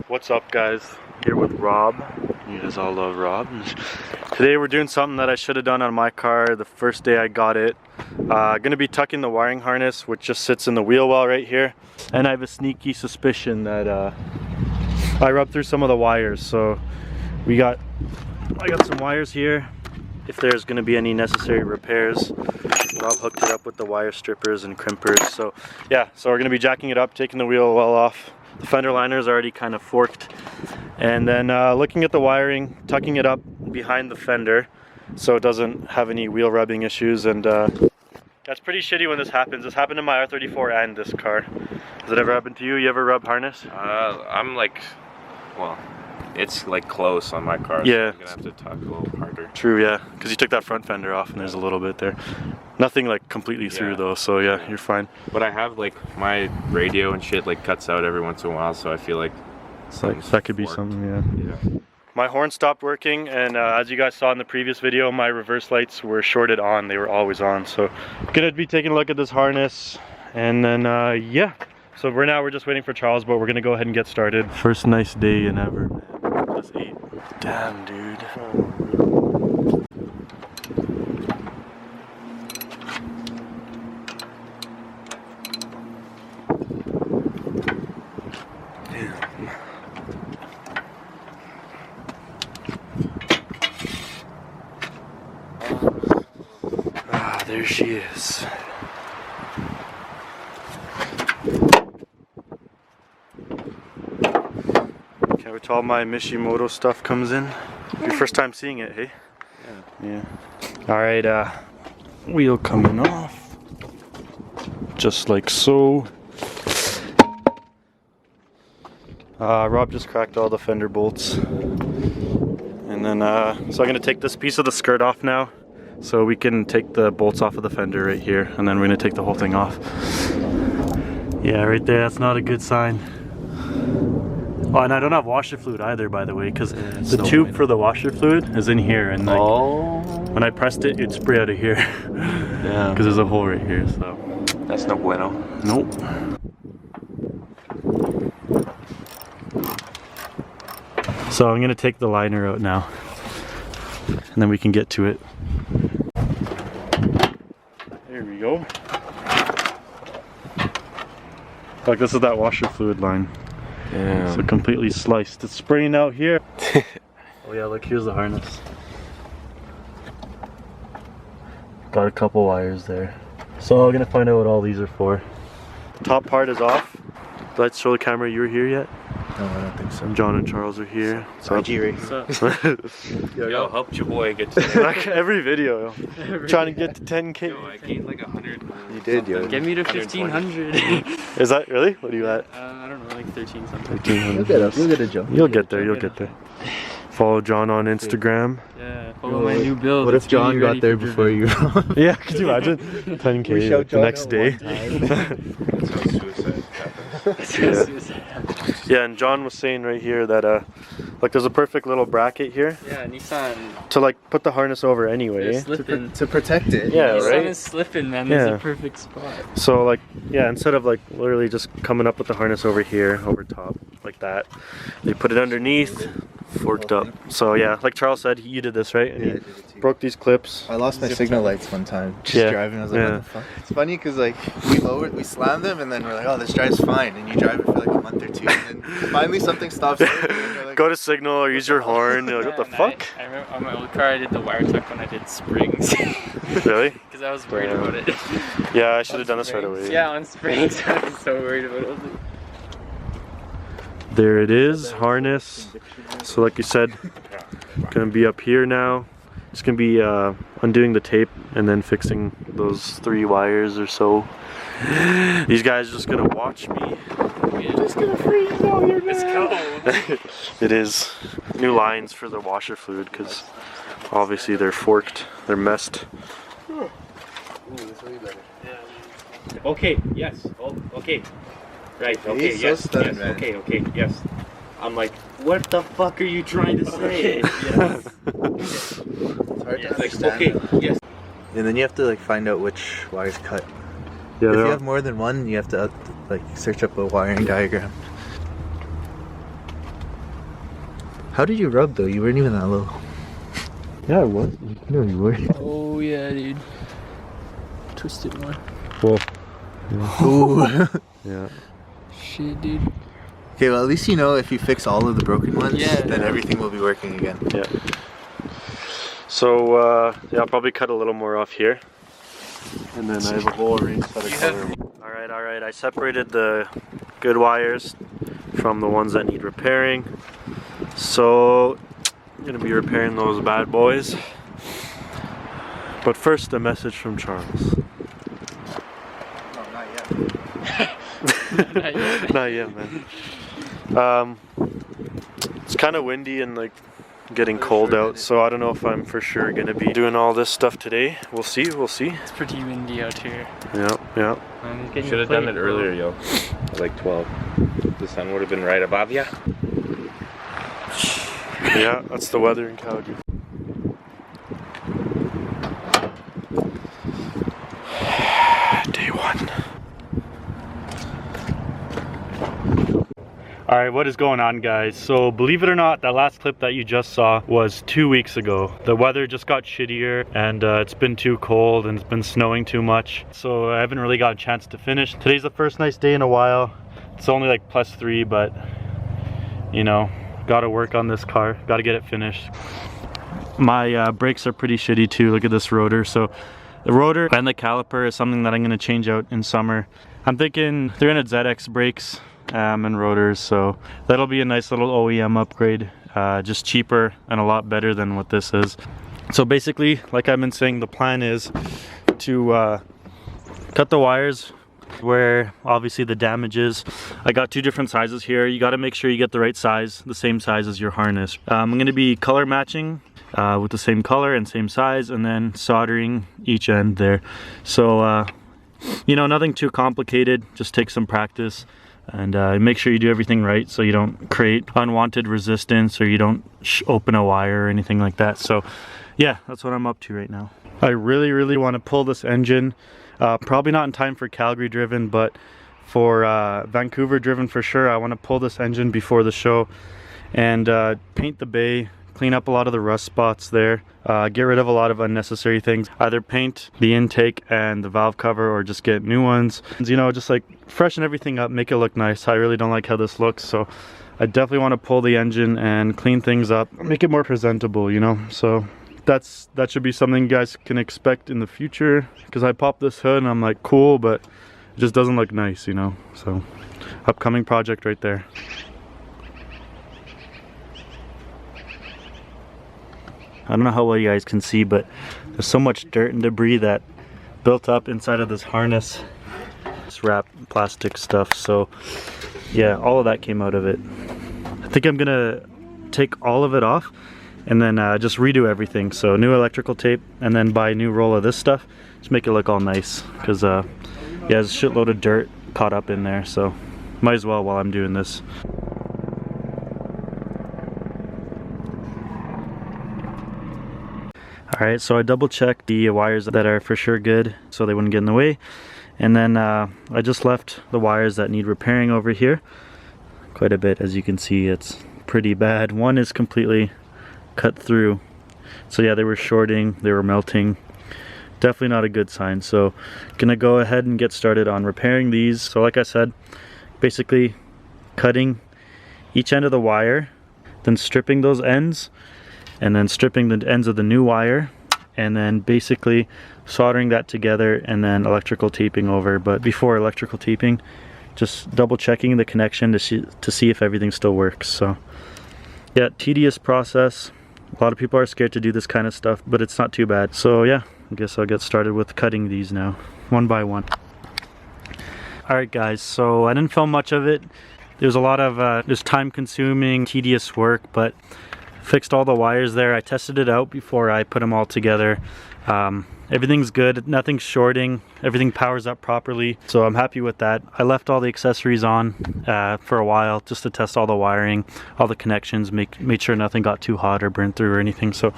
What's up, guys? Here with Rob. You guys all love Rob. Today we're doing something that I should have done on my car the first day I got it. Gonna be tucking the wiring harness, which just sits in the wheel well right here. And I have a sneaky suspicion that I rubbed through some of the wires. So I got some wires here. If there's gonna be any necessary repairs, Rob hooked it up with the wire strippers and crimpers. So yeah, so we're gonna be jacking it up, taking the wheel well off. The fender liner is already kind of forked. And then looking at the wiring, tucking it up behind the fender so it doesn't have any wheel rubbing issues. And that's pretty shitty when this happens. This happened in my R34 and this car. Has it ever happened to you? You ever rub harness? I'm like, well, it's like close on my car, yeah. So I'm gonna have to tug a little harder. True, yeah, because you took that front fender off and there's a little bit there. Nothing like completely through though, so yeah, you're fine. But I have like my radio and shit like cuts out every once in a while, so I feel like that could be something, yeah. My horn stopped working, and as you guys saw in the previous video, my reverse lights were shorted on. They were always on, so gonna be taking a look at this harness, and then yeah. So we're just waiting for Charles, but we're gonna go ahead and get started. First nice day in ever, man. +8. Damn, dude. Damn. Ah, there she is. Can't wait till all my Mishimoto stuff comes in. Your first time seeing it, hey? Yeah. Alright, wheel coming off. Just like so. Rob just cracked all the fender bolts. And then, so I'm gonna take this piece of the skirt off now, so we can take the bolts off of the fender right here, and then we're gonna take the whole thing off. Yeah, right there, that's not a good sign. Oh, and I don't have washer fluid either, by the way, because the tube for the washer fluid is in here, and like, when I pressed it, it'd spray out of here. Yeah. Because there's a hole right here, so. That's no bueno. Nope. So I'm gonna take the liner out now, and then we can get to it. There we go. Like, this is that washer fluid line. Yeah. So completely sliced. It's spraying out here. Oh yeah, look, here's the harness. Got a couple wires there. So I'm gonna find out what all these are for. The top part is off. Let's show the camera you were here yet? No, I don't think so. John and Charles are here. So Yo, helped your boy get to like every video. Trying to get to 10K. Yo, I gained like 100. You did, yo. Get me to 1500. Is that really? What are you at? I don't know, like 13 something. 1300. You'll get it, Joe. You'll get there, you'll get there. Follow John on Instagram. Yeah, follow my new build. What if John got there before you? Yeah, could you imagine? 10K the next day. Yeah, and John was saying right here that like there's a perfect little bracket here. Yeah, Nissan. To like put the harness over anyway. To protect it. Yeah, Nissan right? is slipping, man. This is a perfect spot. So like, yeah, instead of like literally just coming up with the harness over here, over top, like that, they put it underneath, forked up. So yeah, like Charles said, you did this, right? And yeah, I he did it too. broke these clips. I lost my signal lights one time just driving. I was like, what the fuck? It's funny because like we slammed them and then we're like, oh, this drives fine, and you drive it for like a month or two, and then finally something stops. Like, go to signal or use your horn. You're like, what the fuck? I remember on my old car I did the wire tuck when I did springs. Really? Because I was worried about it. Yeah, I should have done this right away. Yeah, on springs I was so worried about it. There it is, harness. So like you said, gonna be up here now. It's gonna be undoing the tape and then fixing those 3 wires or so. These guys are just gonna watch me. You're just gonna freeze out here, man. It's cold. It is. New lines for the washer fluid because obviously they're forked, they're messed. Okay, yes, oh, okay. Right, okay, He's so yes, stunned, yes, man. okay, yes. I'm like, what the fuck are you trying to say? Yes. It's hard to Like, understand. okay, Though. yes. And then you have to like find out which wires cut. Yeah, If you have more than one, you have to like search up a wiring diagram. How did you rub though? You weren't even that low. Yeah, I was. No, you weren't. Oh yeah, dude. Twist it more. Whoa. Ooh. Yeah. Shit, dude. Okay, well at least you know if you fix all of the broken ones, Yeah. then everything will be working again. Yeah. So yeah, I'll probably cut a little more off here, and then I have a whole range set of color. All right. I separated the good wires from the ones that need repairing. So I'm gonna be repairing those bad boys. But first, a message from Charles. No, not yet. Not yet. Not yet, man. It's kind of windy and like getting cold out, so I don't know if I'm for sure gonna be doing all this stuff today. We'll see. It's pretty windy out here. Yeah. Should have done it earlier, yo. At like 12. The sun would have been right above ya. Yeah, that's the weather in Calgary. Day one. Alright, what is going on, guys? So believe it or not, that last clip that you just saw was 2 weeks ago. The weather just got shittier and it's been too cold and it's been snowing too much. So I haven't really got a chance to finish. Today's the first nice day in a while. It's only like +3, but you know, gotta work on this car, gotta get it finished. My brakes are pretty shitty too. Look at this rotor. So the rotor and the caliper is something that I'm gonna change out in summer. I'm thinking 300ZX brakes and rotors, so that'll be a nice little OEM upgrade, just cheaper and a lot better than what this is. So basically, like I've been saying, the plan is to cut the wires where obviously the damage is. I got 2 different sizes here. You got to make sure you get the right size, the same size as your harness. I'm going to be color matching with the same color and same size, and then soldering each end there. So you know, nothing too complicated, just take some practice and make sure you do everything right so you don't create unwanted resistance or you don't open a wire or anything like that. So yeah, that's what I'm up to right now. I really want to pull this engine, probably not in time for Calgary driven, but for Vancouver driven for sure. I want to pull this engine before the show and paint the bay, clean up a lot of the rust spots there, get rid of a lot of unnecessary things, either paint the intake and the valve cover or just get new ones, you know, just like freshen everything up, make it look nice. I really don't like how this looks, so I definitely want to pull the engine and clean things up, make it more presentable, you know. So that should be something you guys can expect in the future, because I popped this hood and I'm like, cool, but it just doesn't look nice, you know. So upcoming project right there. I don't know how well you guys can see, but there's so much dirt and debris that built up inside of this harness. This wrap plastic stuff, so yeah, all of that came out of it. I think I'm gonna take all of it off and then just redo everything. So new electrical tape and then buy a new roll of this stuff. Just make it look all nice, because yeah, there's a shitload of dirt caught up in there, so might as well while I'm doing this. Alright, so I double checked the wires that are for sure good so they wouldn't get in the way. And then I just left the wires that need repairing over here. Quite a bit, as you can see, it's pretty bad. One is completely cut through. So yeah, they were shorting, they were melting. Definitely not a good sign. So gonna go ahead and get started on repairing these. So like I said, basically cutting each end of the wire, then stripping those ends, and then stripping the ends of the new wire, and then basically soldering that together and then electrical taping over. But before electrical taping, just double checking the connection to see if everything still works. So yeah, tedious process. A lot of people are scared to do this kind of stuff, but it's not too bad. So yeah, I guess I'll get started with cutting these now, one by one. Alright guys, so I didn't film much of it. There's a lot of just time consuming, tedious work, but fixed all the wires there. I tested it out before I put them all together. Everything's good, nothing's shorting, everything powers up properly, so I'm happy with that. I left all the accessories on for a while just to test all the wiring, all the connections, made sure nothing got too hot or burned through or anything, so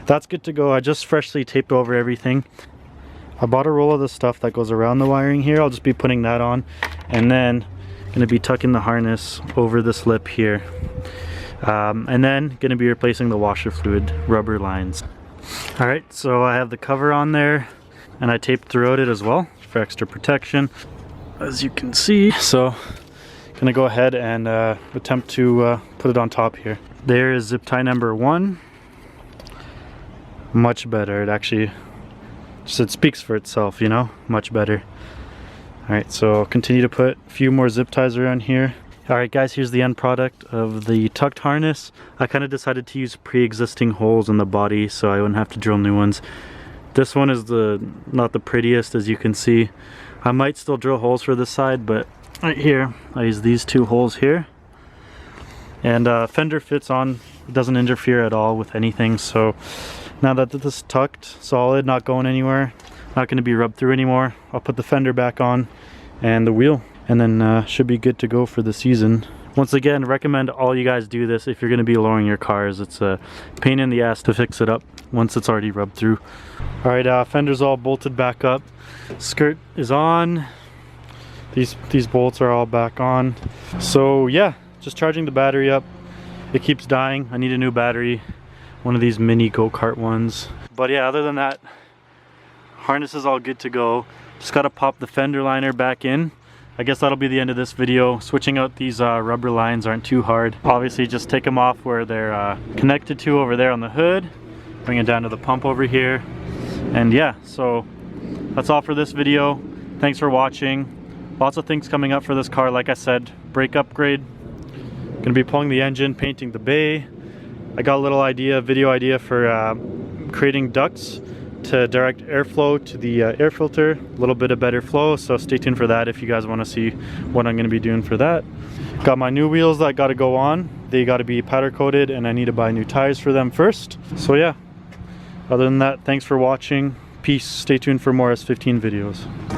that's good to go. I just freshly taped over everything. I bought a roll of the stuff that goes around the wiring here. I'll just be putting that on, and then I'm gonna be tucking the harness over this lip here. And then gonna be replacing the washer fluid rubber lines. All right, so I have the cover on there and I taped throughout it as well for extra protection, as you can see. So gonna go ahead and attempt to put it on top here. There is zip tie number 1. Much better. It actually it speaks for itself, you know, much better. All right, so I'll continue to put a few more zip ties around here. All right guys, here's the end product of the tucked harness. I kind of decided to use pre-existing holes in the body so I wouldn't have to drill new ones. This one is not the prettiest, as you can see. I might still drill holes for this side, but right here I use these 2 holes here. And fender fits on, it doesn't interfere at all with anything. So now that this is tucked, solid, not going anywhere, not going to be rubbed through anymore, I'll put the fender back on and the wheel, and then should be good to go for the season. Once again, recommend all you guys do this if you're going to be lowering your cars. It's a pain in the ass to fix it up once it's already rubbed through. All right, fender's all bolted back up. Skirt is on. These bolts are all back on. So yeah, just charging the battery up. It keeps dying. I need a new battery, one of these mini go-kart ones. But yeah, other than that, harness is all good to go. Just gotta pop the fender liner back in. I guess that'll be the end of this video. Switching out these rubber lines aren't too hard. Obviously just take them off where they're connected to over there on the hood. Bring it down to the pump over here. And yeah, so that's all for this video. Thanks for watching. Lots of things coming up for this car. Like I said, brake upgrade. Gonna be pulling the engine, painting the bay. I got a little video idea for creating ducts to direct airflow to the air filter, a little bit of better flow, so stay tuned for that if you guys want to see what I'm going to be doing for that. Got my new wheels that got to go on. They got to be powder coated and I need to buy new tires for them first. So yeah, other than that, thanks for watching. Peace. Stay tuned for more S15 videos.